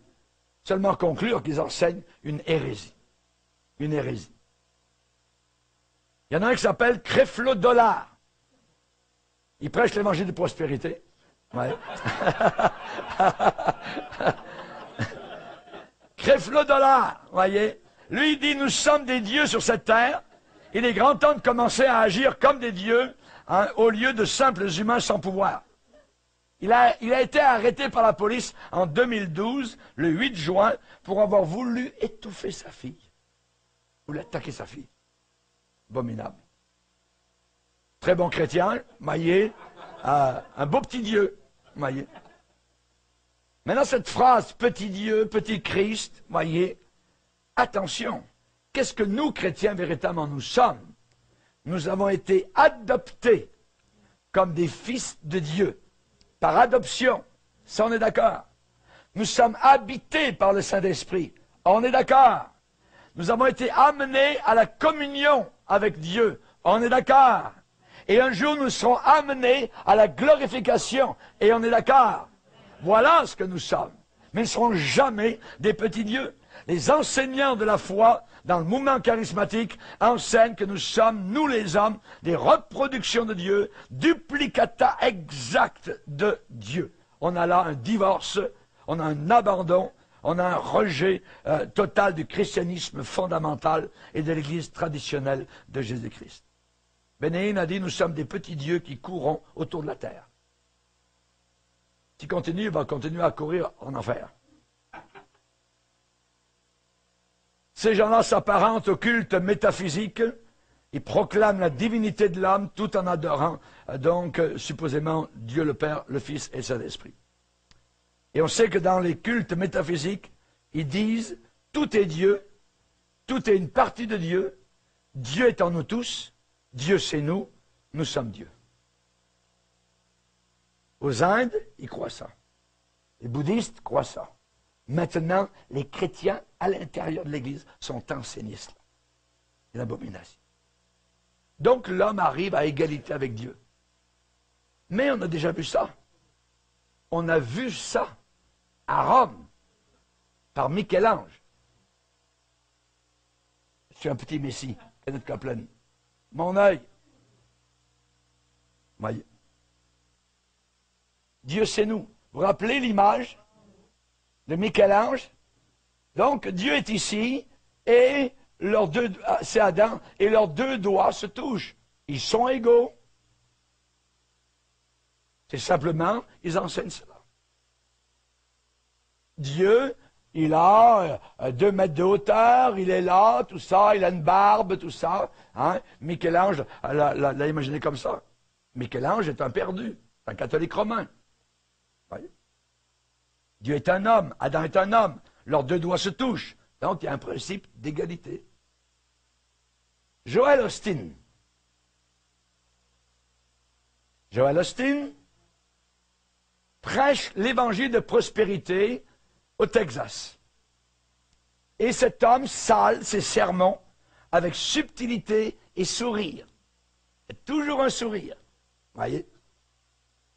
Seulement conclure qu'ils enseignent une hérésie. Une hérésie. Il y en a un qui s'appelle Creflo Dollar. Il prêche l'évangile de prospérité. Ouais. Creflo Dollar, voyez. Lui, il dit, nous sommes des dieux sur cette terre. Il est grand temps de commencer à agir comme des dieux, hein, au lieu de simples humains sans pouvoir. Il a été arrêté par la police en 2012, le 8 juin, pour avoir voulu étouffer sa fille. Ou attaquer sa fille. Abominable. Très bon chrétien, voyez, un beau petit Dieu, voyez. Maintenant, cette phrase, petit Dieu, petit Christ, voyez, attention. Qu'est-ce que nous, chrétiens, véritablement, nous sommes? Nous avons été adoptés comme des fils de Dieu, par adoption. Ça, on est d'accord. Nous sommes habités par le Saint-Esprit. On est d'accord. Nous avons été amenés à la communion avec Dieu. On est d'accord. Et un jour, nous serons amenés à la glorification. Et on est d'accord. Voilà ce que nous sommes. Mais nous ne serons jamais des petits dieux. Les enseignants de la foi, dans le mouvement charismatique, enseignent que nous sommes, nous les hommes, des reproductions de Dieu, duplicata exacts de Dieu. On a là un divorce, on a un abandon, on a un rejet total du christianisme fondamental et de l'Église traditionnelle de Jésus-Christ. Benéhin a dit, nous sommes des petits dieux qui courons autour de la terre. S'il continue, il va continuer à courir en enfer. Ces gens-là s'apparentent au culte métaphysique Il proclame la divinité de l'homme tout en adorant, donc, supposément, Dieu le Père, le Fils et le Saint-Esprit. Et on sait que dans les cultes métaphysiques, ils disent, tout est Dieu, tout est une partie de Dieu, Dieu est en nous tous, Dieu c'est nous, nous sommes Dieu. Aux Indes, ils croient ça. Les bouddhistes croient ça. Maintenant, les chrétiens, à l'intérieur de l'Église, sont enseignés cela. C'est l'abomination. Donc l'homme arrive à égalité avec Dieu. Mais on a déjà vu ça. On a vu ça à Rome, par Michel-Ange. Je suis un petit messie, Kenneth Copeland. Mon œil. Voyez. Dieu c'est nous. Vous vous rappelez l'image de Michel-Ange? Donc Dieu est ici et c'est Adam et leurs deux doigts se touchent. Ils sont égaux. C'est simplement, ils enseignent cela. Dieu, il a 2 mètres de hauteur, il est là, tout ça, il a une barbe, tout ça. Hein? Michel-Ange l'a imaginé comme ça. Michel-Ange est un perdu, un catholique romain. Voyez? Dieu est un homme, Adam est un homme, leurs deux doigts se touchent. Donc il y a un principe d'égalité. Joel Osteen. Joel Osteen prêche l'évangile de prospérité au Texas. Et cet homme sale ses sermons avec subtilité et sourire. C'est toujours un sourire. Voyez?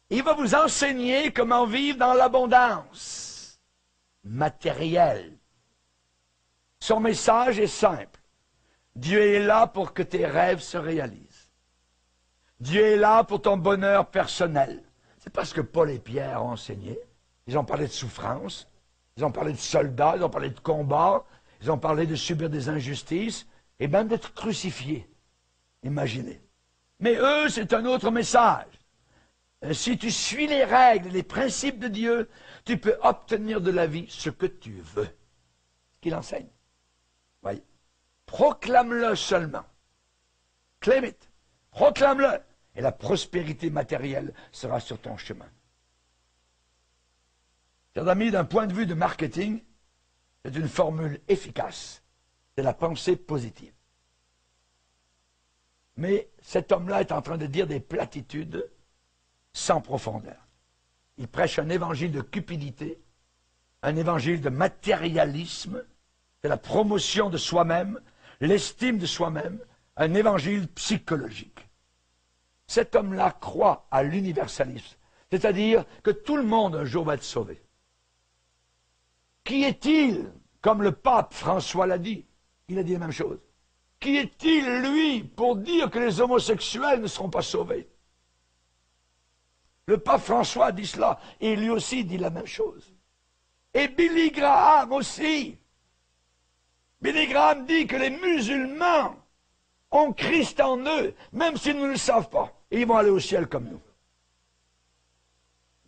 Il va vous enseigner comment vivre dans l'abondance matérielle. Son message est simple. Dieu est là pour que tes rêves se réalisent. Dieu est là pour ton bonheur personnel. C'est parce que Paul et Pierre ont enseigné. Ils ont parlé de souffrance, ils ont parlé de soldats, ils ont parlé de combats, ils ont parlé de subir des injustices et même d'être crucifiés. Imaginez. Mais eux, c'est un autre message. Si tu suis les règles, les principes de Dieu, tu peux obtenir de la vie ce que tu veux. Ce qu'il enseigne. Voyez. Proclame-le seulement. Claim it. Proclame-le. Et la prospérité matérielle sera sur ton chemin. Chers amis, d'un point de vue de marketing, c'est une formule efficace. C'est la pensée positive. Mais cet homme-là est en train de dire des platitudes sans profondeur. Il prêche un évangile de cupidité, un évangile de matérialisme, de la promotion de soi-même, l'estime de soi-même, un évangile psychologique. Cet homme-là croit à l'universalisme, c'est-à-dire que tout le monde un jour va être sauvé. Qui est-il, comme le pape François l'a dit, il a dit la même chose. Qui est-il, lui, pour dire que les homosexuels ne seront pas sauvés? Le pape François a dit cela, et lui aussi dit la même chose. Et Billy Graham aussi. Billy Graham dit que les musulmans ont Christ en eux, même s'ils ne le savent pas. Et ils vont aller au ciel comme nous.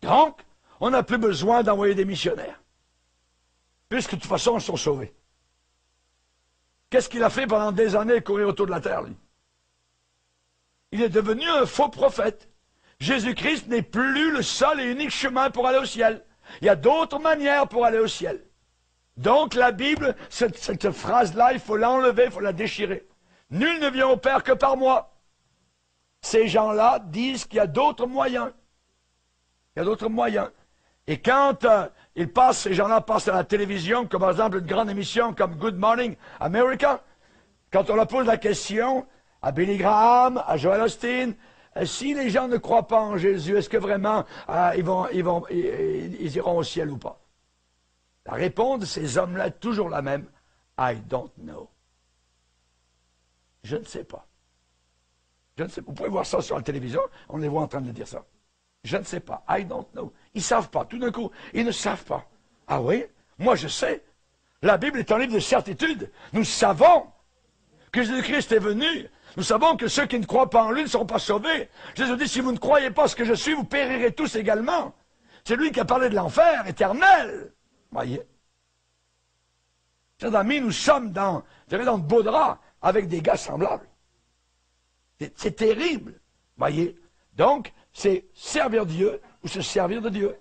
Donc, on n'a plus besoin d'envoyer des missionnaires. Puisque de toute façon, ils sont sauvés. Qu'est-ce qu'il a fait pendant des années, courir autour de la terre, lui? Il est devenu un faux prophète. Jésus-Christ n'est plus le seul et unique chemin pour aller au ciel. Il y a d'autres manières pour aller au ciel. Donc la Bible, cette phrase-là, il faut l'enlever, il faut la déchirer. Nul ne vient au Père que par moi. Ces gens-là disent qu'il y a d'autres moyens. Il y a d'autres moyens. Et quand ces gens-là passent à la télévision, comme par exemple une grande émission comme Good Morning America, quand on leur pose la question à Billy Graham, à Joel Osteen, si les gens ne croient pas en Jésus, est-ce que vraiment ils iront au ciel ou pas? La réponse de ces hommes-là est toujours la même. I don't know. Je ne sais pas. Je ne sais pas. Vous pouvez voir ça sur la télévision, on les voit en train de dire ça. Je ne sais pas. I don't know. Ils ne savent pas. Tout d'un coup, ils ne savent pas. Ah oui? Moi, je sais. La Bible est un livre de certitude. Nous savons que Jésus-Christ est venu. Nous savons que ceux qui ne croient pas en lui ne seront pas sauvés. Jésus dit, si vous ne croyez pas ce que je suis, vous périrez tous également. C'est lui qui a parlé de l'enfer éternel. Voyez. Chers amis, nous sommes dans de beaux draps avec des gars semblables. C'est terrible, voyez. Donc, c'est servir Dieu ou se servir de Dieu.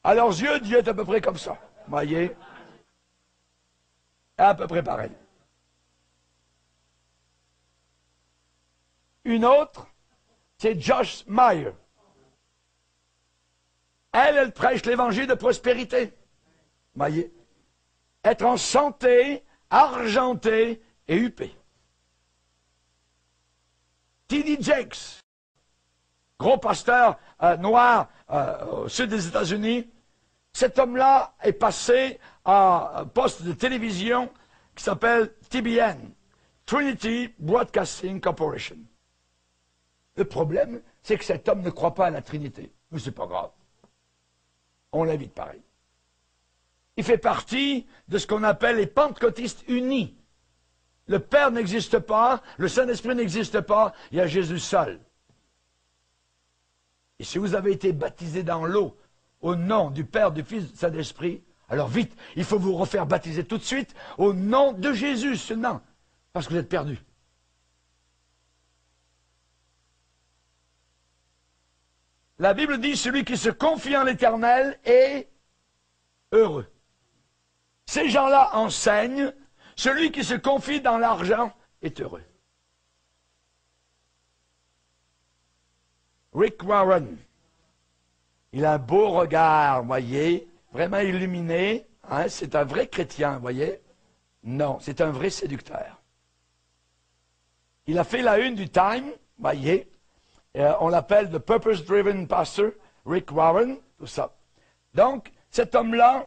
À leurs yeux, Dieu est à peu près comme ça, voyez. À peu près pareil. Une autre, c'est Joyce Meyer. Elle prêche l'évangile de prospérité. Voyez. Être en santé, argenté et huppé. T.D. Jakes, gros pasteur noir au sud des États-Unis, cet homme-là est passé à un poste de télévision qui s'appelle TBN, Trinity Broadcasting Corporation. Le problème, c'est que cet homme ne croit pas à la Trinité. Mais c'est pas grave. On l'invite pareil. Il fait partie de ce qu'on appelle les pentecôtistes unis. Le Père n'existe pas, le Saint-Esprit n'existe pas, il y a Jésus seul. Et si vous avez été baptisé dans l'eau au nom du Père, du Fils, du Saint-Esprit, alors vite, il faut vous refaire baptiser tout de suite au nom de Jésus, ce nom, parce que vous êtes perdu. La Bible dit, celui qui se confie en l'Éternel est heureux. Ces gens-là enseignent, celui qui se confie dans l'argent est heureux. Rick Warren, il a un beau regard, voyez, vraiment illuminé, hein, c'est un vrai chrétien, voyez. Non, c'est un vrai séducteur. Il a fait la une du Time, voyez. On l'appelle The Purpose Driven Pastor, Rick Warren, tout ça. Donc, cet homme-là,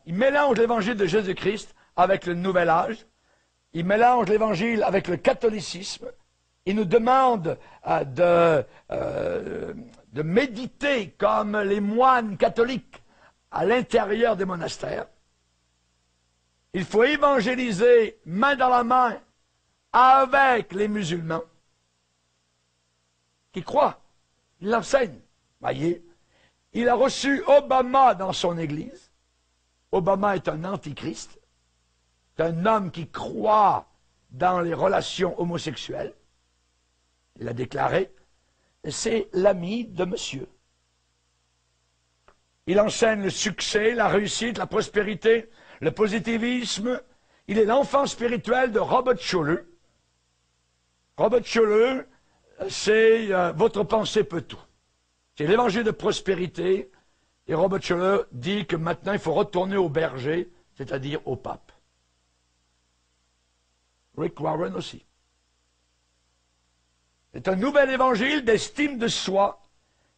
il mélange l'évangile de Jésus-Christ avec le nouvel âge. Il mélange l'évangile avec le catholicisme. Il nous demande de méditer comme les moines catholiques à l'intérieur des monastères. Il faut évangéliser main dans la main avec les musulmans qui croient. Il l'enseigne. Voyez, il a reçu Obama dans son église. Obama est un antichrist. C'est un homme qui croit dans les relations homosexuelles. Il a déclaré, c'est l'ami de monsieur. Il enseigne le succès, la réussite, la prospérité, le positivisme. Il est l'enfant spirituel de Robert Schuller. Robert Schuller, c'est votre pensée peut tout. C'est l'évangile de prospérité. Et Robert Schuller dit que maintenant il faut retourner au berger, c'est-à-dire au pape. Rick Warren aussi. C'est un nouvel évangile d'estime de soi.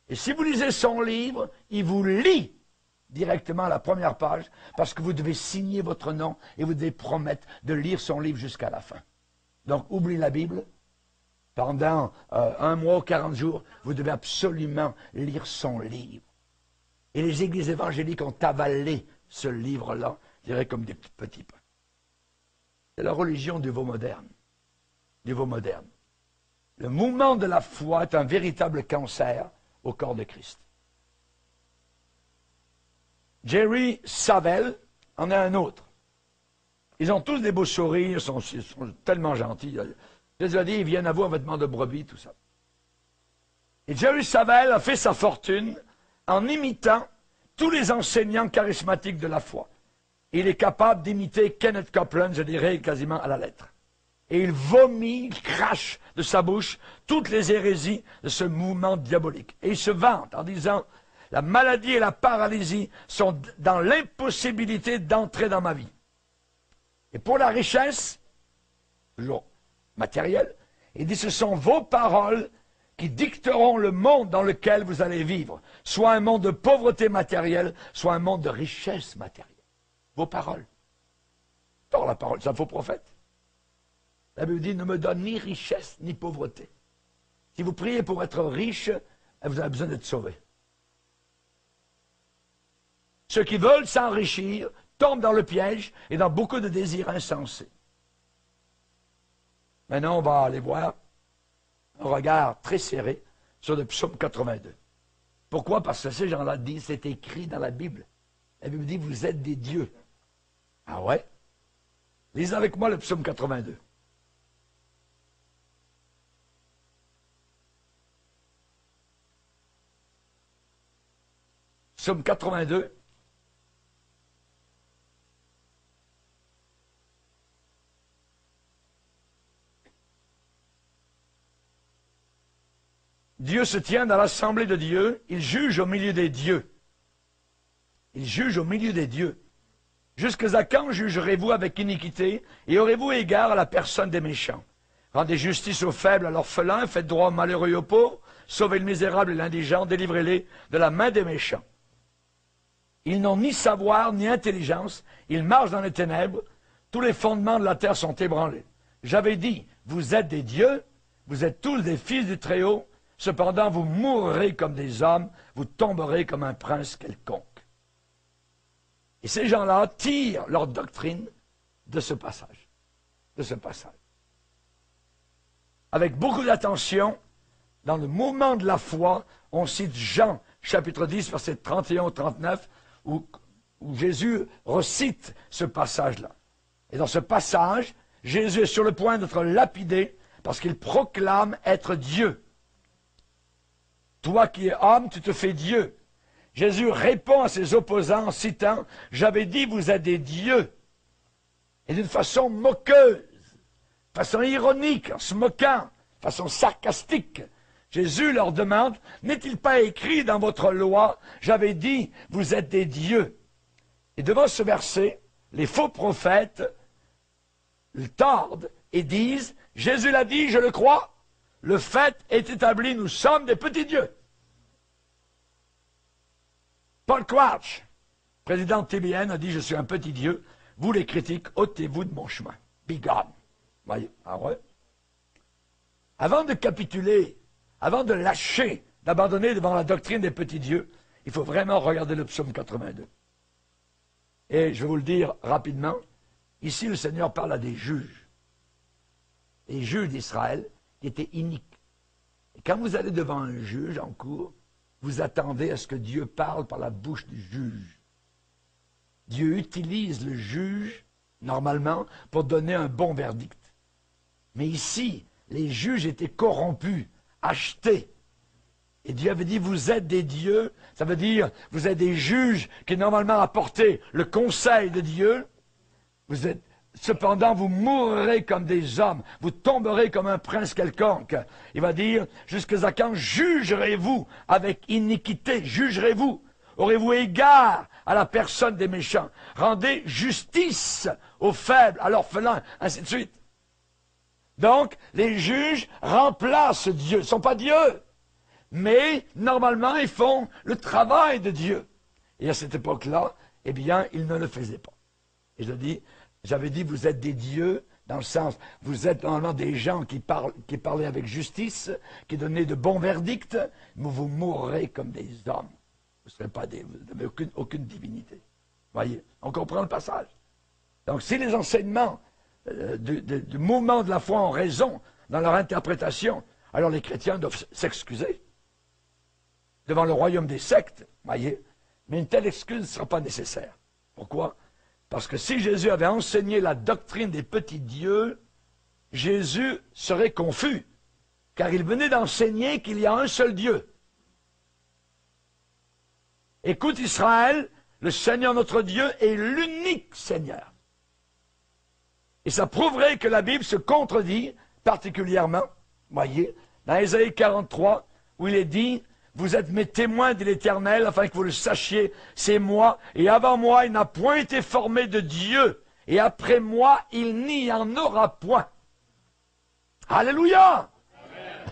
Et si vous lisez son livre, il vous lit directement à la première page, parce que vous devez signer votre nom et vous devez promettre de lire son livre jusqu'à la fin. Donc, oubliez la Bible. Pendant 1 mois ou 40 jours, vous devez absolument lire son livre. Et les églises évangéliques ont avalé ce livre-là, je dirais comme des petits pains. C'est la religion du veau moderne. Du veau moderne. Le mouvement de la foi est un véritable cancer au corps de Christ. Jerry Savelle en a un autre. Ils ont tous des beaux sourires, ils sont tellement gentils. Jésus a dit, ils viennent à vous en vêtements de brebis, tout ça. Et Jerry Savelle a fait sa fortune en imitant tous les enseignants charismatiques de la foi. Il est capable d'imiter Kenneth Copeland, je dirais, quasiment à la lettre. Et il vomit, il crache de sa bouche toutes les hérésies de ce mouvement diabolique. Et il se vante en disant, la maladie et la paralysie sont dans l'impossibilité d'entrer dans ma vie. Et pour la richesse, toujours matérielle, il dit, ce sont vos paroles qui dicteront le monde dans lequel vous allez vivre. Soit un monde de pauvreté matérielle, soit un monde de richesse matérielle. Vos paroles. Or, la parole, c'est un faux prophète. La Bible dit, ne me donne ni richesse, ni pauvreté. Si vous priez pour être riche, vous avez besoin d'être sauvé. Ceux qui veulent s'enrichir tombent dans le piège et dans beaucoup de désirs insensés. Maintenant, on va aller voir un regard très serré sur le psaume 82. Pourquoi? Parce que ces gens-là disent, c'est écrit dans la Bible. La Bible dit, vous êtes des dieux. Ah ouais? Lisez avec moi le psaume 82. Psaume 82. Dieu se tient dans l'assemblée de Dieu, il juge au milieu des dieux. Il juge au milieu des dieux. Jusqu'à quand jugerez-vous avec iniquité et aurez-vous égard à la personne des méchants? Rendez justice aux faibles, à l'orphelin, faites droit aux malheureux et aux pauvres, sauvez le misérable et l'indigent, délivrez-les de la main des méchants. Ils n'ont ni savoir ni intelligence, ils marchent dans les ténèbres, tous les fondements de la terre sont ébranlés. J'avais dit, vous êtes des dieux, vous êtes tous des fils du Très-Haut, cependant vous mourrez comme des hommes, vous tomberez comme un prince quelconque. Et ces gens-là tirent leur doctrine de ce passage. De ce passage. Avec beaucoup d'attention, dans le mouvement de la foi, on cite Jean, chapitre 10, versets 31 au 39, où Jésus recite ce passage-là. Et dans ce passage, Jésus est sur le point d'être lapidé parce qu'il proclame être Dieu. Toi qui es homme, tu te fais Dieu. Jésus répond à ses opposants en citant « J'avais dit, vous êtes des dieux ». Et d'une façon moqueuse, façon ironique, en se moquant, façon sarcastique, Jésus leur demande « N'est-il pas écrit dans votre loi, j'avais dit, vous êtes des dieux ». Et devant ce verset, les faux prophètes le tordent et disent « Jésus l'a dit, je le crois, le fait est établi, nous sommes des petits dieux ». Paul Quartz, président de TBN, a dit « Je suis un petit dieu, vous les critiques, ôtez-vous de mon chemin. Be gone ». Voyez, ouais. Avant de capituler, avant de lâcher, d'abandonner devant la doctrine des petits dieux, il faut vraiment regarder le psaume 82. Et je vais vous le dire rapidement, ici le Seigneur parle à des juges. Les juges d'Israël qui étaient iniques. Et quand vous allez devant un juge en cour, vous attendez à ce que Dieu parle par la bouche du juge. Dieu utilise le juge, normalement, pour donner un bon verdict. Mais ici, les juges étaient corrompus, achetés. Et Dieu avait dit, vous êtes des dieux, ça veut dire, vous êtes des juges qui normalement apportaient le conseil de Dieu. Vous êtes, cependant, vous mourrez comme des hommes, vous tomberez comme un prince quelconque. Il va dire, jusqu'à quand jugerez-vous avec iniquité, jugerez-vous? Aurez-vous égard à la personne des méchants? Rendez justice aux faibles, à l'orphelin, ainsi de suite. Donc, les juges remplacent Dieu. Ils ne sont pas Dieu. Mais, normalement, ils font le travail de Dieu. Et à cette époque-là, eh bien, ils ne le faisaient pas. Et j'avais dit, vous êtes des dieux, dans le sens, vous êtes normalement des gens qui parlaient avec justice, qui donnaient de bons verdicts, mais vous mourrez comme des hommes. Vous n'avez aucune divinité. Voyez, on comprend le passage. Donc, si les enseignements du mouvement de la foi ont raison dans leur interprétation, alors les chrétiens doivent s'excuser devant le royaume des sectes, voyez. Mais une telle excuse ne sera pas nécessaire. Pourquoi? Parce que si Jésus avait enseigné la doctrine des petits dieux, Jésus serait confus, car il venait d'enseigner qu'il y a un seul Dieu. Écoute Israël, le Seigneur notre Dieu est l'unique Seigneur. Et ça prouverait que la Bible se contredit particulièrement, voyez, dans Ésaïe 43, où il est dit, vous êtes mes témoins, dit l'Éternel, afin que vous le sachiez, c'est moi, et avant moi, il n'a point été formé de Dieu, et après moi, il n'y en aura point. Alléluia!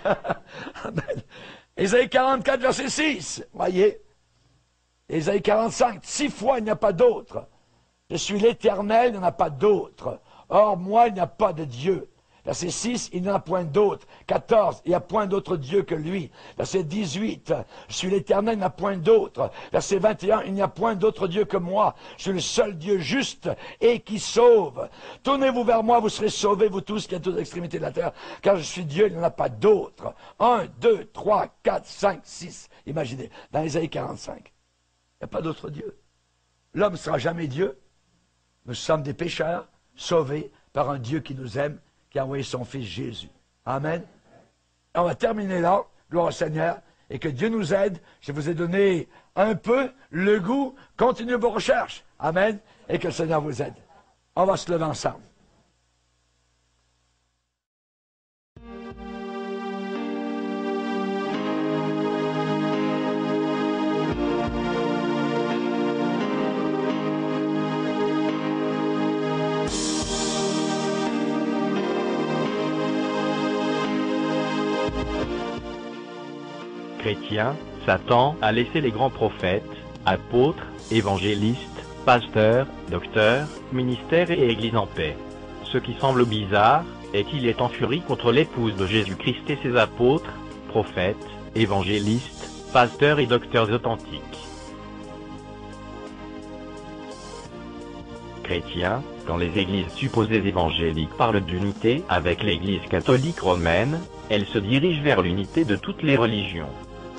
Amen. Ésaïe 44, verset 6, voyez. Ésaïe 45, 6 fois, il n'y a pas d'autre. Je suis l'Éternel, il n'y en a pas d'autre. Or, moi, il n'y a pas de Dieu. Verset 6, il n'y en a point d'autre. 14, il n'y a point d'autre Dieu que lui. Verset 18, je suis l'Éternel, il n'y a point d'autre. Verset 21, il n'y a point d'autre Dieu que moi. Je suis le seul Dieu juste et qui sauve. Tournez-vous vers moi, vous serez sauvés, vous tous qui êtes aux extrémités de la terre, car je suis Dieu, il n'y en a pas d'autre. 1, 2, 3, 4, 5, 6. Imaginez, dans Ésaïe 45, il n'y a pas d'autre Dieu. L'homme ne sera jamais Dieu. Nous sommes des pécheurs, sauvés par un Dieu qui nous aime, qui a envoyé son Fils Jésus. Amen. On va terminer là, gloire au Seigneur. et que Dieu nous aide. Je vous ai donné un peu le goût. Continuez vos recherches. Amen. Et que le Seigneur vous aide. On va se lever ensemble. Chrétiens, Satan a laissé les grands prophètes, apôtres, évangélistes, pasteurs, docteurs, ministères et églises en paix. Ce qui semble bizarre, est qu'il est en furie contre l'épouse de Jésus-Christ et ses apôtres, prophètes, évangélistes, pasteurs et docteurs authentiques. Chrétiens, quand les églises supposées évangéliques parlent d'unité avec l'église catholique romaine, elles se dirigent vers l'unité de toutes les religions.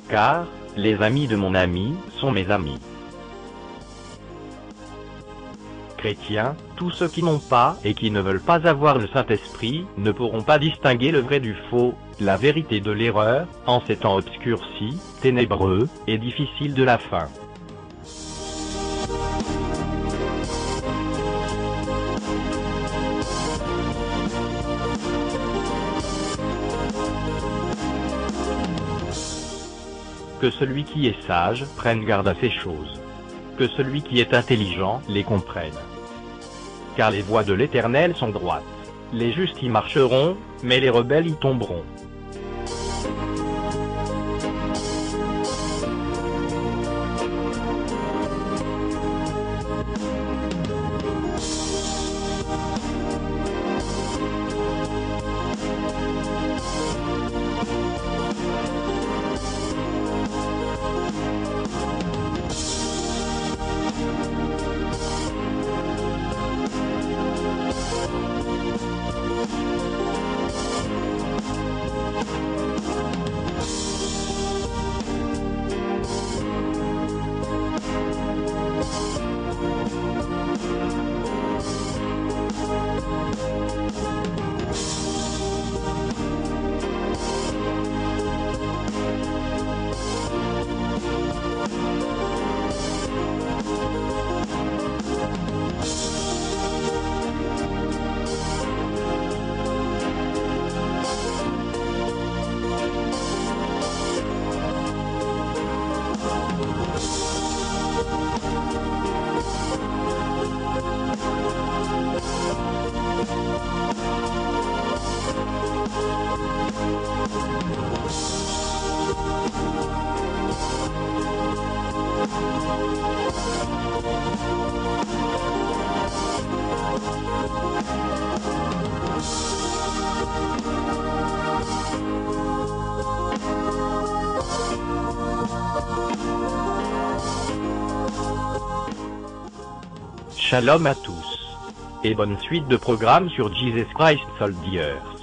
Car, les amis de mon ami sont mes amis. Chrétiens, tous ceux qui n'ont pas et qui ne veulent pas avoir le Saint-Esprit ne pourront pas distinguer le vrai du faux, la vérité de l'erreur, en ces temps obscurcis, ténébreux et difficiles de la fin. Que celui qui est sage prenne garde à ces choses. Que celui qui est intelligent les comprenne. Car les voies de l'Éternel sont droites. Les justes y marcheront, mais les rebelles y tomberont. Shalom à tous. Et bonne suite de programmes sur Jesus Christ Soldiers.